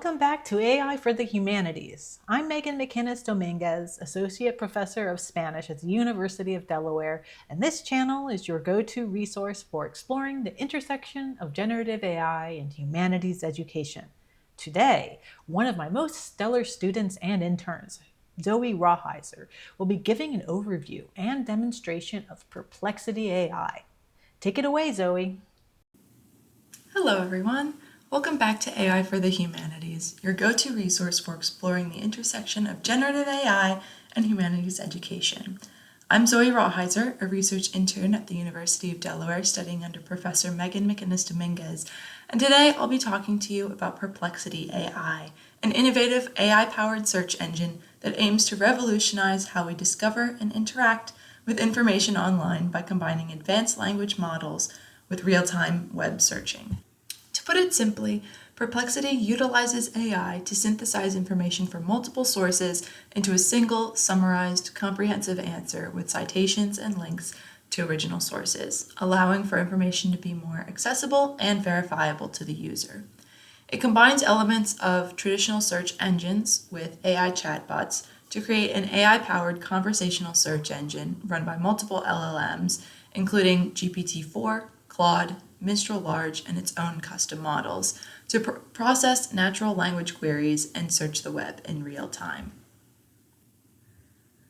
Welcome back to AI for the Humanities. I'm Megan McInnis-Domínguez, Associate Professor of Spanish at the University of Delaware, and this channel is your go-to resource for exploring the intersection of generative AI and humanities education. Today, one of my most stellar students and interns, Zoe Rawheiser, will be giving an overview and demonstration of Perplexity AI. Take it away, Zoe. Hello, everyone. Welcome back to AI for the Humanities, your go-to resource for exploring the intersection of generative AI and humanities education. I'm Zoe Rawheiser, a research intern at the University of Delaware studying under Professor Megan McInnis-Domínguez, and today I'll be talking to you about Perplexity AI, an innovative AI-powered search engine that aims to revolutionize how we discover and interact with information online by combining advanced language models with real-time web searching. To put it simply, Perplexity utilizes AI to synthesize information from multiple sources into a single, summarized, comprehensive answer with citations and links to original sources, allowing for information to be more accessible and verifiable to the user. It combines elements of traditional search engines with AI chatbots to create an AI-powered conversational search engine run by multiple LLMs, including GPT-4, Claude, Mistral Large, and its own custom models to process natural language queries and search the web in real time.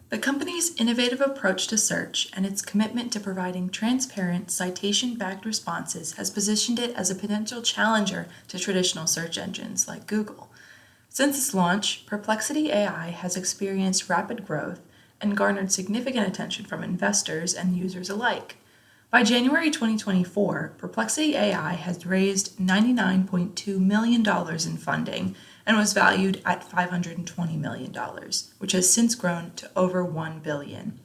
The company's innovative approach to search and its commitment to providing transparent, citation-backed responses has positioned it as a potential challenger to traditional search engines like Google. Since its launch, Perplexity AI has experienced rapid growth and garnered significant attention from investors and users alike. By January 2024, Perplexity AI has raised $99.2 million in funding and was valued at $520 million, which has since grown to over $1 billion.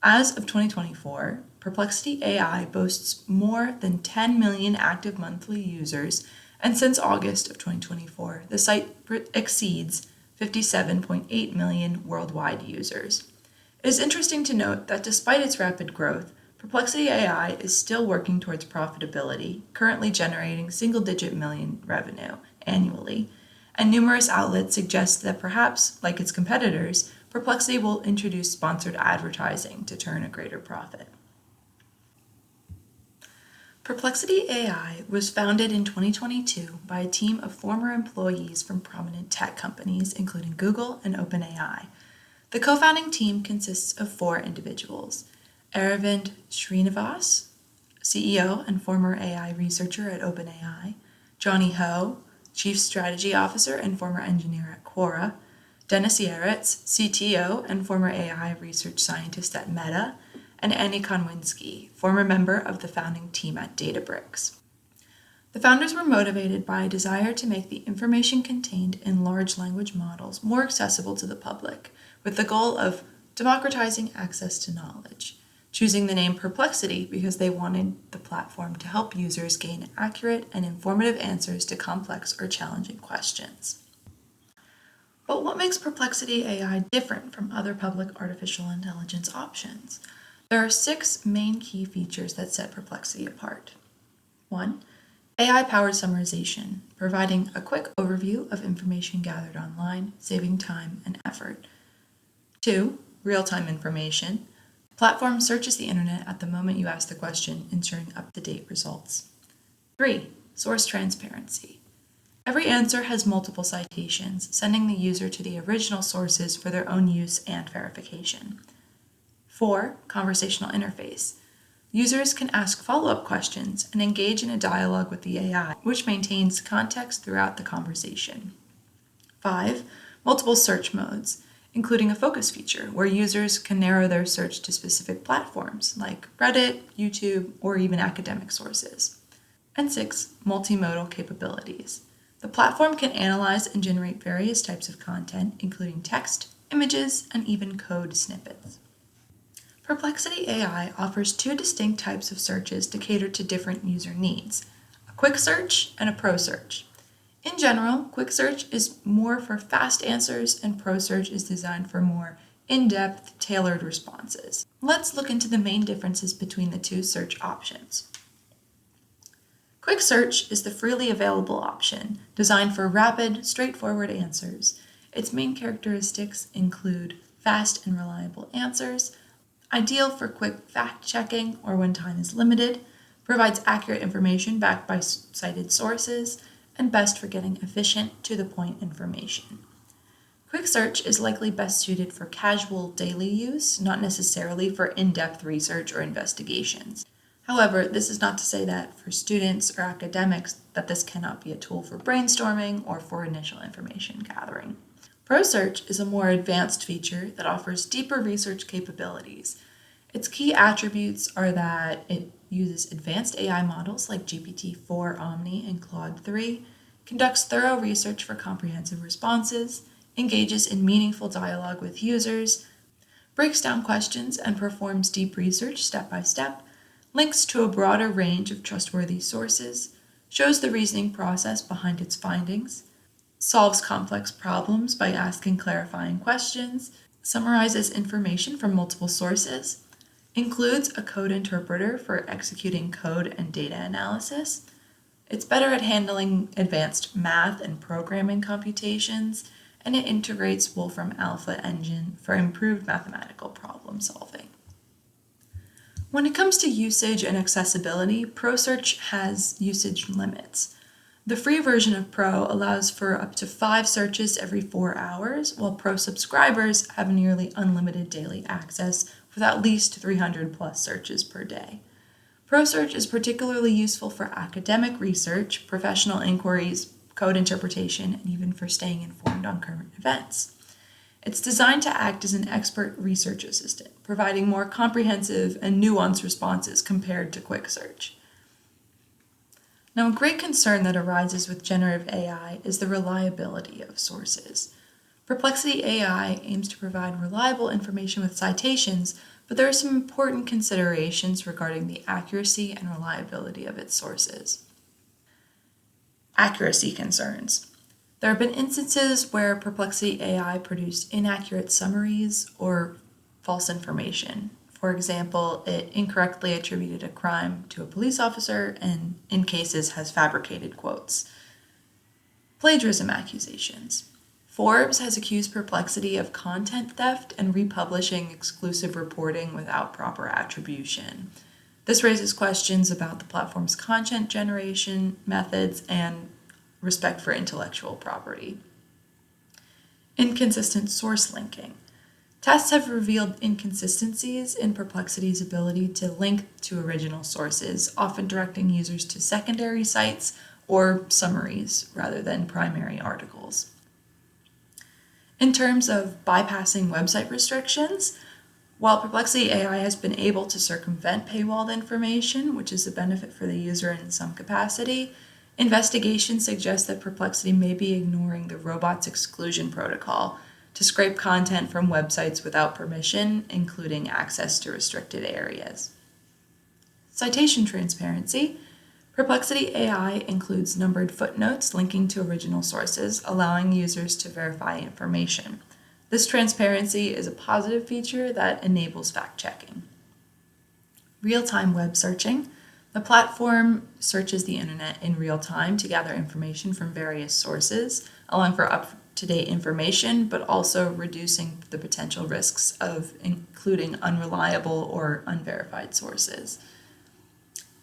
As of 2024, Perplexity AI boasts more than 10 million active monthly users, and since August of 2024, the site exceeds 57.8 million worldwide users. It is interesting to note that despite its rapid growth, Perplexity AI is still working towards profitability, currently generating single-digit million revenue annually, and numerous outlets suggest that perhaps, like its competitors, Perplexity will introduce sponsored advertising to turn a greater profit. Perplexity AI was founded in 2022 by a team of former employees from prominent tech companies, including Google and OpenAI. The co-founding team consists of 4 individuals: Aravind Srinivas, CEO and former AI researcher at OpenAI; Johnny Ho, Chief Strategy Officer and former engineer at Quora; Dennis Yaretz, CTO and former AI research scientist at Meta; and Annie Konwinski, former member of the founding team at Databricks. The founders were motivated by a desire to make the information contained in large language models more accessible to the public, with the goal of democratizing access to knowledge, choosing the name Perplexity because they wanted the platform to help users gain accurate and informative answers to complex or challenging questions. But what makes Perplexity AI different from other public artificial intelligence options? There are 6 main key features that set Perplexity apart. 1. AI-powered summarization, providing a quick overview of information gathered online, saving time and effort. 2. Real-time information. The platform searches the internet at the moment you ask the question, ensuring up-to-date results. 3. Source transparency. Every answer has multiple citations, sending the user to the original sources for their own use and verification. 4. Conversational interface. Users can ask follow-up questions and engage in a dialogue with the AI, which maintains context throughout the conversation. 5. Multiple search modes, including a focus feature where users can narrow their search to specific platforms like Reddit, YouTube, or even academic sources. And 6. Multimodal capabilities. The platform can analyze and generate various types of content, including text, images, and even code snippets. Perplexity AI offers 2 distinct types of searches to cater to different user needs: a quick search and a pro search. In general, quick search is more for fast answers, and pro search is designed for more in-depth, tailored responses. Let's look into the main differences between the 2 search options. Quick Search is the freely available option, designed for rapid, straightforward answers. Its main characteristics include fast and reliable answers, ideal for quick fact-checking or when time is limited, provides accurate information backed by cited sources, and best for getting efficient, to-the-point information. Quick Search is likely best suited for casual daily use, not necessarily for in-depth research or investigations. However, this is not to say that for students or academics that this cannot be a tool for brainstorming or for initial information gathering. ProSearch is a more advanced feature that offers deeper research capabilities. Its key attributes are that it uses advanced AI models like GPT-4 Omni and Claude 3, conducts thorough research for comprehensive responses, engages in meaningful dialogue with users, breaks down questions and performs deep research step by step, links to a broader range of trustworthy sources, shows the reasoning process behind its findings, solves complex problems by asking clarifying questions, summarizes information from multiple sources, includes a code interpreter for executing code and data analysis. It's better at handling advanced math and programming computations, and it integrates Wolfram Alpha Engine for improved mathematical problem solving. When it comes to usage and accessibility, ProSearch has usage limits. The free version of Pro allows for up to 5 searches every 4 hours, while Pro subscribers have nearly unlimited daily access with at least 300 plus searches per day. ProSearch is particularly useful for academic research, professional inquiries, code interpretation, and even for staying informed on current events. It's designed to act as an expert research assistant, providing more comprehensive and nuanced responses compared to Quick Search. Now, a great concern that arises with generative AI is the reliability of sources. Perplexity AI aims to provide reliable information with citations, but there are some important considerations regarding the accuracy and reliability of its sources. Accuracy concerns. There have been instances where Perplexity AI produced inaccurate summaries or false information. For example, it incorrectly attributed a crime to a police officer and, in cases, has fabricated quotes. Plagiarism accusations. Forbes has accused Perplexity of content theft and republishing exclusive reporting without proper attribution. This raises questions about the platform's content generation methods and respect for intellectual property. Inconsistent source linking. Tests have revealed inconsistencies in Perplexity's ability to link to original sources, often directing users to secondary sites or summaries rather than primary articles. In terms of bypassing website restrictions, while Perplexity AI has been able to circumvent paywalled information, which is a benefit for the user in some capacity, investigations suggest that Perplexity may be ignoring the robots exclusion protocol to scrape content from websites without permission, including access to restricted areas. Citation transparency. Perplexity AI includes numbered footnotes linking to original sources, allowing users to verify information. This transparency is a positive feature that enables fact-checking. Real-time web searching. The platform searches the internet in real time to gather information from various sources, allowing for up-to-date information, but also reducing the potential risks of including unreliable or unverified sources.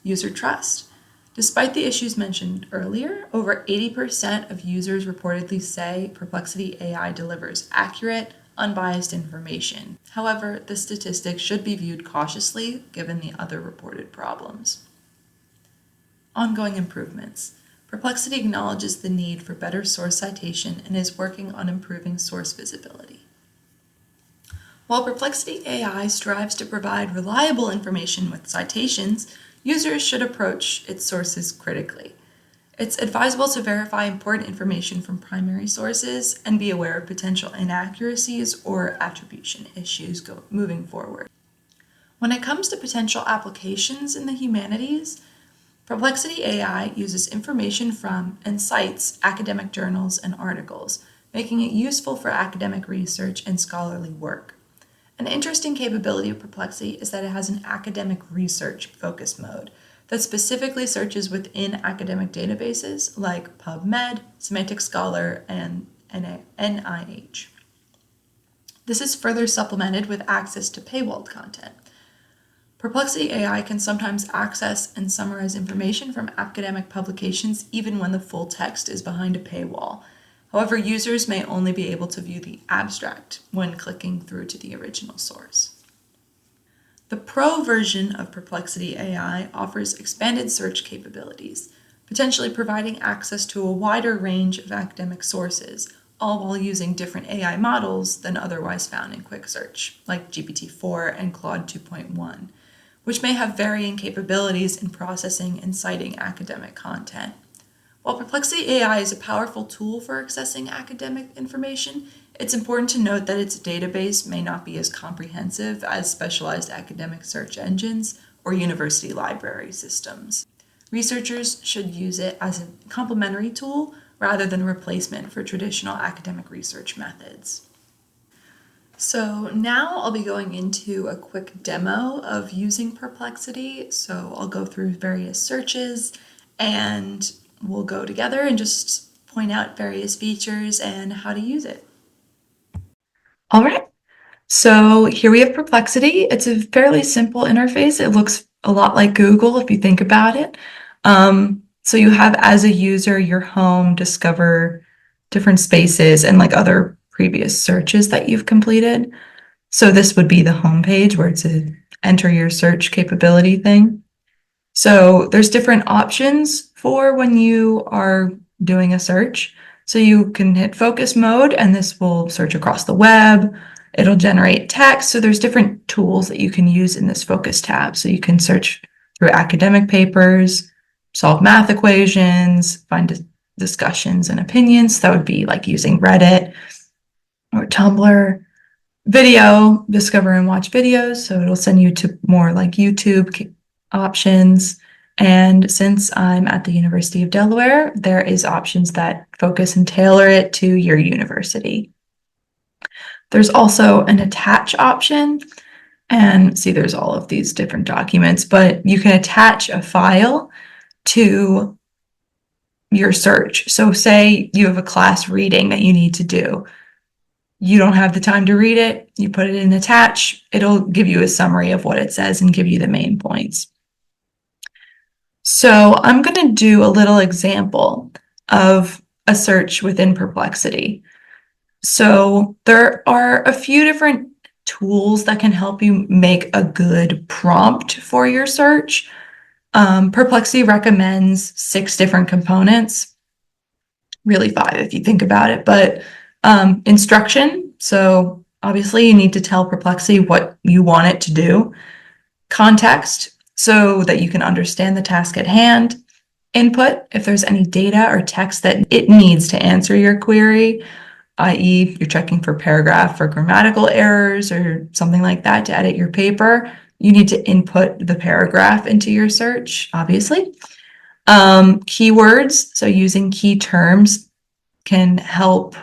User trust. Despite the issues mentioned earlier, over 80% of users reportedly say Perplexity AI delivers accurate, unbiased information. However, the statistics should be viewed cautiously given the other reported problems. Ongoing improvements. Perplexity acknowledges the need for better source citation and is working on improving source visibility. While Perplexity AI strives to provide reliable information with citations, users should approach its sources critically. It's advisable to verify important information from primary sources and be aware of potential inaccuracies or attribution issues moving forward. When it comes to potential applications in the humanities, Perplexity AI uses information from and cites academic journals and articles, making it useful for academic research and scholarly work. An interesting capability of Perplexity is that it has an academic research focus mode. that specifically searches within academic databases like PubMed, Semantic Scholar, and NIH. This is further supplemented with access to paywalled content. Perplexity AI can sometimes access and summarize information from academic publications even when the full text is behind a paywall. However, users may only be able to view the abstract when clicking through to the original source. The Pro version of Perplexity AI offers expanded search capabilities, potentially providing access to a wider range of academic sources, all while using different AI models than otherwise found in Quick Search, like GPT-4 and Claude 2.1, which may have varying capabilities in processing and citing academic content. While Perplexity AI is a powerful tool for accessing academic information, it's important to note that its database may not be as comprehensive as specialized academic search engines or university library systems. Researchers should use it as a complementary tool rather than a replacement for traditional academic research methods. So now I'll be going into a quick demo of using Perplexity. So I'll go through various searches and we'll go together and just point out various features and how to use it. All right, so here we have Perplexity. It's a fairly simple interface. It looks a lot like Google if you think about it. So you have, as a user, your home, discover different spaces and like other previous searches that you've completed. So this would be the home page where it's a enter your search capability thing. So there's different options for when you are doing a search. So you can hit focus mode and this will search across the web. It'll generate text. So there's different tools that you can use in this focus tab. So you can search through academic papers, solve math equations, find discussions and opinions. That would be like using Reddit or Tumblr. Video, discover and watch videos. So it'll send you to more like YouTube options. And since I'm at the University of Delaware, there is options that focus and tailor it to your university. There's also an attach option. And see, there's all of these different documents, but you can attach a file to your search. So say you have a class reading that you need to do. You don't have the time to read it, you put it in attach, it'll give you a summary of what it says and give you the main points. So I'm going to do a little example of a search within Perplexity. So there are a few different tools that can help you make a good prompt for your search. Perplexity recommends 6 different components, really 5 if you think about it, but instruction. So obviously you need to tell Perplexity what you want it to do. Context, so that you can understand the task at hand. Input, if there's any data or text that it needs to answer your query, i.e. you're checking for paragraph or grammatical errors or something like that to edit your paper, you need to input the paragraph into your search, obviously. Keywords, so using key terms can help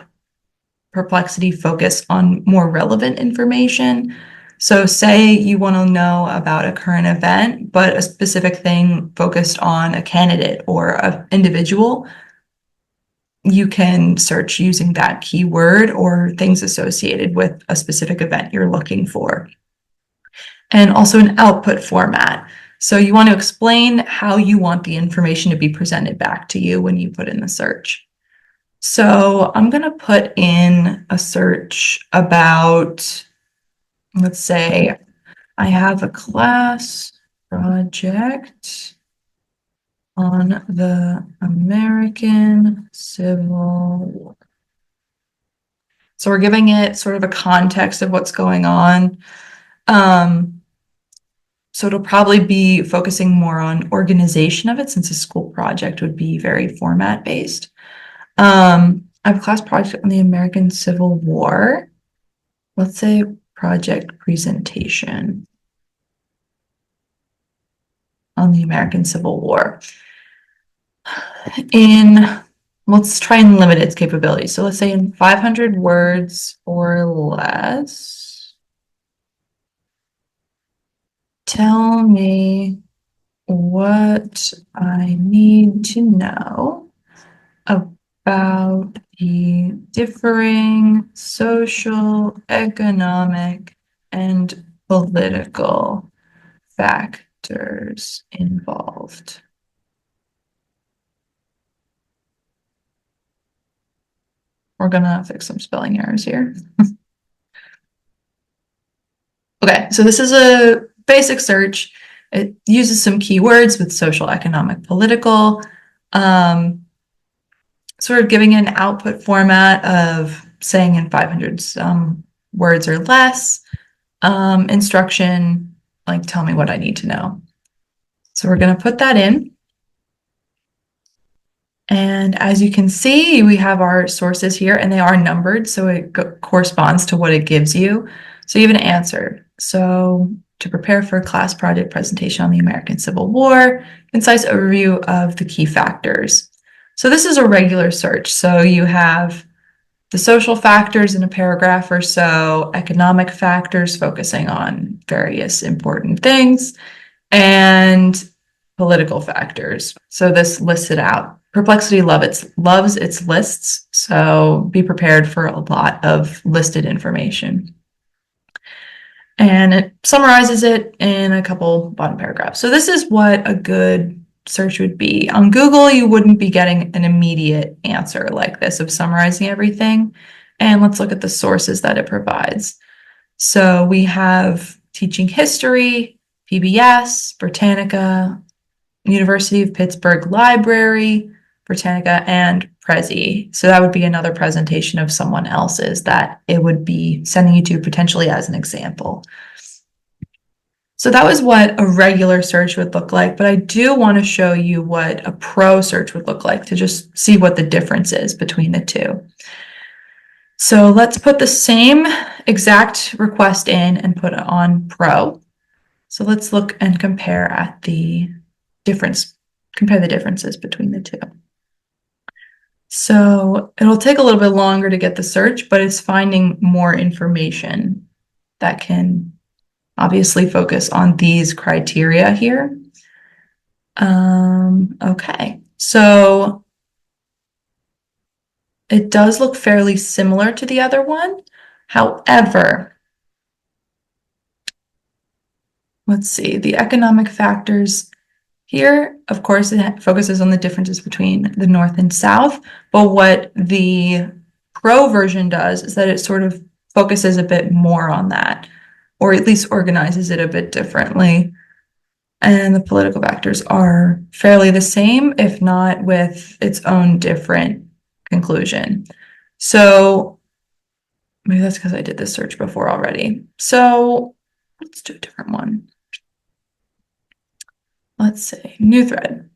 Perplexity focus on more relevant information. So say you want to know about a current event, but a specific thing focused on a candidate or an individual, you can search using that keyword or things associated with a specific event you're looking for. And also an output format. So you want to explain how you want the information to be presented back to you when you put in the search. So I'm going to put in a search about, let's say, I have a class project on the American Civil War. So we're giving it sort of a context of what's going on. So it'll probably be focusing more on organization of it since a school project would be very format based. I have a class project on the American Civil War. Let's say project presentation on the American Civil War. Let's try and limit its capabilities. So let's say in 500 words or less, tell me what I need to know about the differing social, economic, and political factors involved. We're gonna fix some spelling errors here. Okay, so this is a basic search. It uses some keywords with social, economic, political, sort of giving an output format of saying in 500 words or less, instruction, like tell me what I need to know. So we're going to put that in. And as you can see, we have our sources here and they are numbered, so it corresponds to what it gives you. So you have an answer. So to prepare for a class project presentation on the American Civil War, concise overview of the key factors. So this is a regular search. So you have the social factors in a paragraph or so, economic factors focusing on various important things, and political factors. So this lists it out. Perplexity loves its lists, so be prepared for a lot of listed information. And it summarizes it in a couple bottom paragraphs. So this is what a good search would be. On Google, you wouldn't be getting an immediate answer like this of summarizing everything. And let's look at the sources that it provides. So we have teaching history, PBS, Britannica, University of Pittsburgh Library, Britannica, and Prezi. So that would be another presentation of someone else's that it would be sending you to potentially as an example. So that was what a regular search would look like, but I do want to show you what a pro search would look like to just see what the difference is between the two. So let's put the same exact request in and put it on pro. So let's look and compare at the compare the differences between the two. So it'll take a little bit longer to get the search, but it's finding more information that can obviously focus on these criteria here. Okay, so it does look fairly similar to the other one. However, let's see, the economic factors here, of course, it focuses on the differences between the North and South, but what the Pro version does is that it sort of focuses a bit more on that, or at least organizes it a bit differently. And the political factors are fairly the same, if not with its own different conclusion. So maybe that's because I did this search before already. So let's do a different one. Let's say new thread.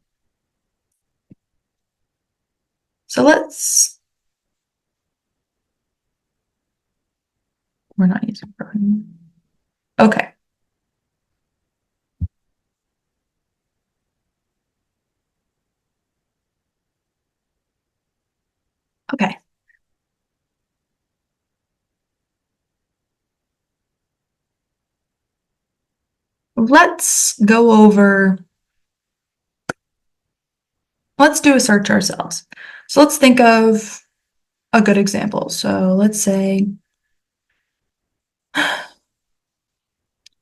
So we're not using program. Okay. Okay. Let's do a search ourselves. So let's think of a good example. So let's say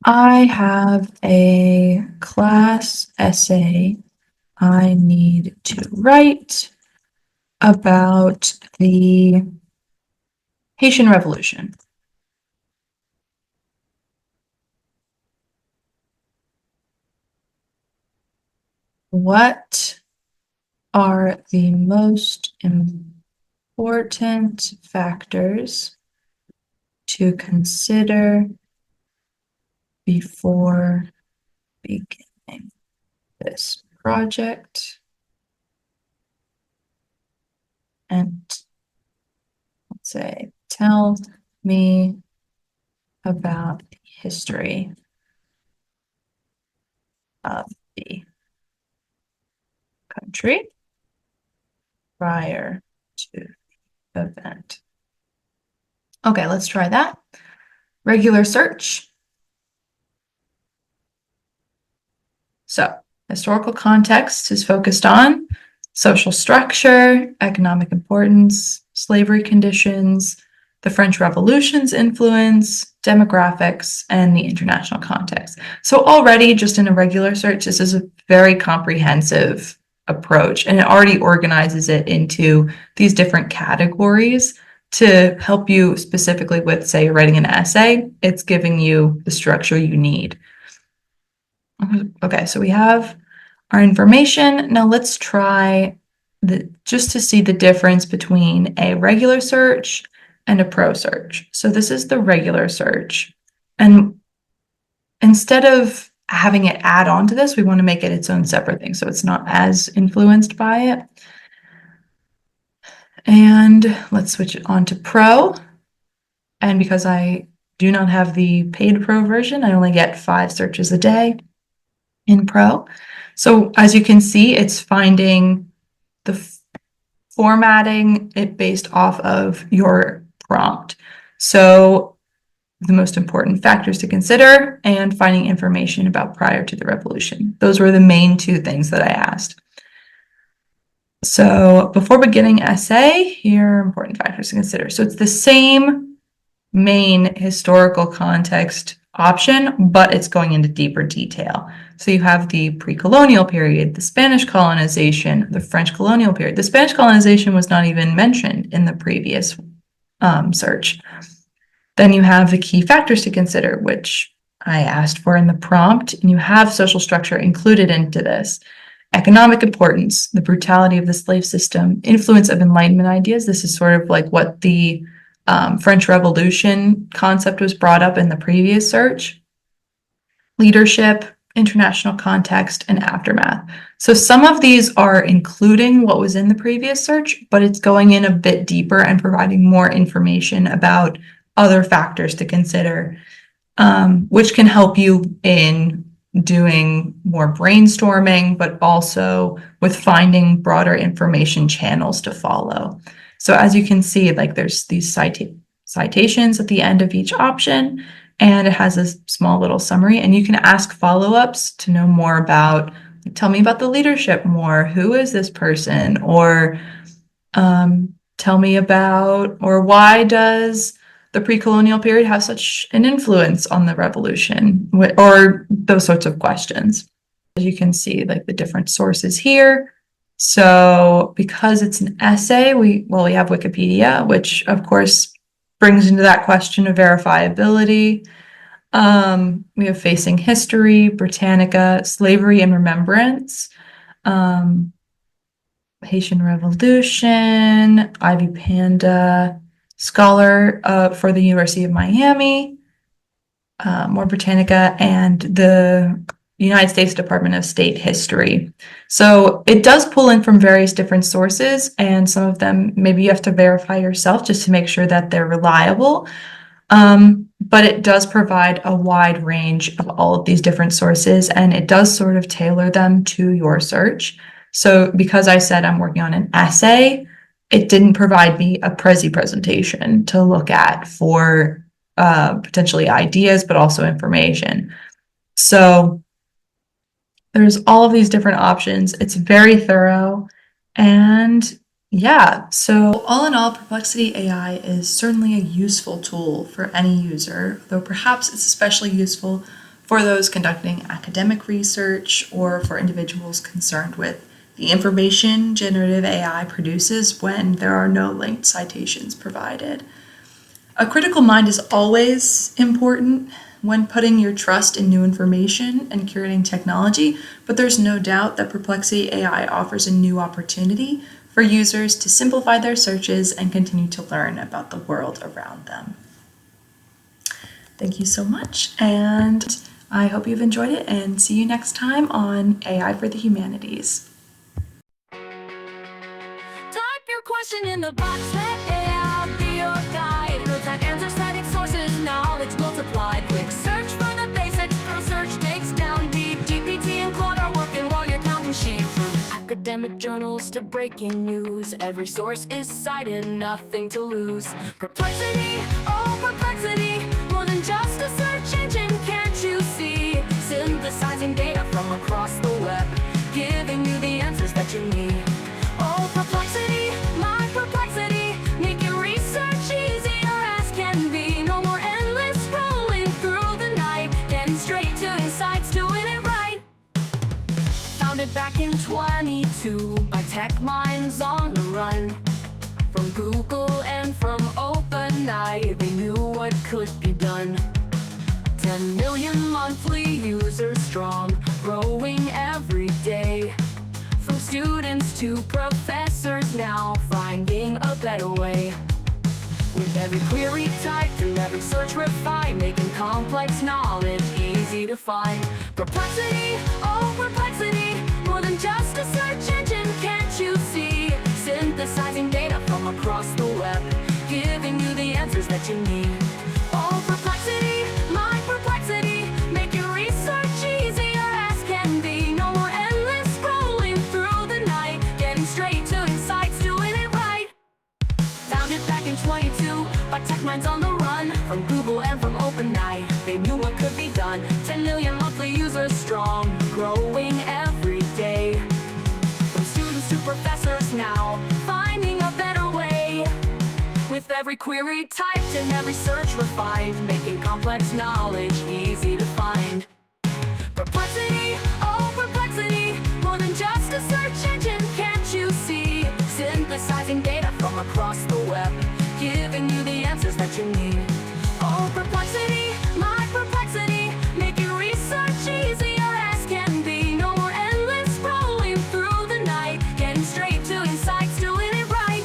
I have a class essay I need to write about the Haitian Revolution. What are the most important factors to consider before beginning this project? And let's say, tell me about the history of the country prior to the event. Okay, let's try that. Regular search. So Historical context is focused on social structure, economic importance, slavery conditions, the French Revolution's influence, demographics, and the international context. So already, just in a regular search, this is a very comprehensive approach, and it already organizes it into these different categories to help you specifically with, say, writing an essay. It's giving you the structure you need. Okay, so we have our information. Now let's try just to see the difference between a regular search and a pro search. So this is the regular search. And instead of having it add on to this, we want to make it its own separate thing, so it's not as influenced by it. And let's switch it on to pro. And because I do not have the paid pro version, I only get 5 searches a day in pro. So as you can see, it's finding the formatting it based off of your prompt. So the most important factors to consider and finding information about prior to the revolution. Those were the main 2 things that I asked. So before beginning essay, here are important factors to consider. So it's the same main historical context option, but it's going into deeper detail. So you have the pre-colonial period, the Spanish colonization, the French colonial period. The Spanish colonization was not even mentioned in the previous search. Then you have the key factors to consider, which I asked for in the prompt, and you have social structure included into this. Economic importance, the brutality of the slave system, influence of Enlightenment ideas. This is sort of like what the French Revolution concept was brought up in the previous search. Leadership, international context, and aftermath. So some of these are including what was in the previous search, but it's going in a bit deeper and providing more information about other factors to consider, which can help you in doing more brainstorming, but also with finding broader information channels to follow. So as you can see, like there's these citations at the end of each option, and it has a small little summary, and you can ask follow-ups to know more about, tell me about the leadership more, who is this person, or tell me about, or why does the pre-colonial period have such an influence on the revolution, or those sorts of questions. As you can see, like the different sources here. So because it's an essay, we have Wikipedia, which of course brings into that question of verifiability. We have Facing History, Britannica, Slavery and Remembrance, Haitian Revolution, Ivy Panda, Scholar for the University of Miami, more Britannica, and the United States Department of State History. So it does pull in from various different sources, and some of them maybe you have to verify yourself just to make sure that they're reliable. But it does provide a wide range of all of these different sources, and it does sort of tailor them to your search. So because I said I'm working on an essay, it didn't provide me a presentation to look at for potentially ideas, but also information. So there's all of these different options. It's very thorough. And yeah, so all in all, Perplexity AI is certainly a useful tool for any user, though perhaps it's especially useful for those conducting academic research or for individuals concerned with the information generative AI produces when there are no linked citations provided. A critical mind is always important when putting your trust in new information and curating technology, but there's no doubt that Perplexity AI offers a new opportunity for users to simplify their searches and continue to learn about the world around them. Thank you so much, and I hope you've enjoyed it, and see you next time on AI for the Humanities. Type your question in the box, let AI be your guide. Notes and answers, citing sources, knowledge multiplied. Quick search for the basics, pro search takes down deep. GPT and Claude are working while you're counting sheep. From academic journals to breaking news, every source is cited, nothing to lose. Perplexity, oh perplexity, more than just a search engine, can't you see? Synthesizing data from across the web. back in 22 by tech minds on the run. From Google and from OpenAI, they knew what could be done. 10 million monthly users strong, growing every day. From students to professors now finding a better way. With every query typed and every search refined, making complex knowledge easy to find. Perplexity, oh perplexity, more than just a search engine, can't you see? Synthesizing data from across the web, giving you the answers that you need. Oh perplexity, my perplexity, make your research easier as can be. No more endless scrolling through the night, getting straight to insights, doing it right. Founded back in 22 by tech minds on the run. From Google and from OpenAI, they knew what could be done. 10 million monthly users strong, growing every day. From students to professors now, finding a better way. With every query typed and every search refined, making complex knowledge easy to find. Perplexity, oh perplexity, more than just a search engine, can't you see? Synthesizing data from across the web, giving you the answers that you need. Oh perplexity, my perplexity, make your research easier as can be. No more endless scrolling through the night, getting straight to insights, doing it right.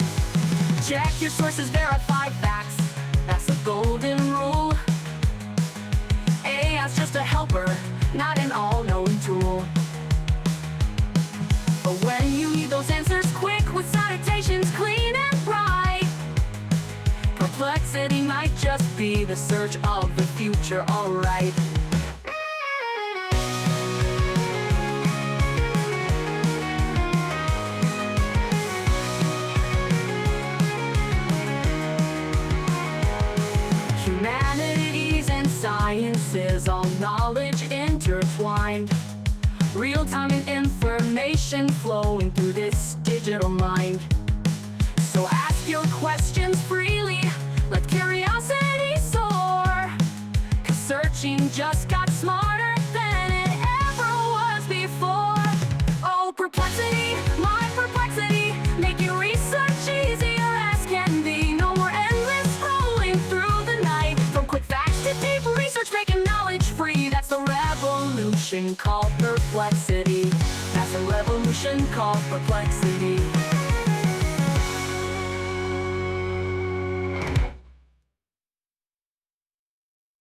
Check your sources, verify facts, that's the golden rule. AI's just a helper, not an all-knowing tool. But when you need those answers quick with citations clean and bright, perplexity might just be the search of the future, alright. Humanities and sciences, all knowledge intertwined. Real-time information flowing through this digital mind. So ask your questions freely, let curiosity soar. 'Cause searching just got smarter than it ever was before. Oh perplexity, my perplexity, make your research easier as can be. No more endless scrolling through the night. From quick facts to deep research, making knowledge free. That's the revolution called perplexity. That's a revolution called perplexity.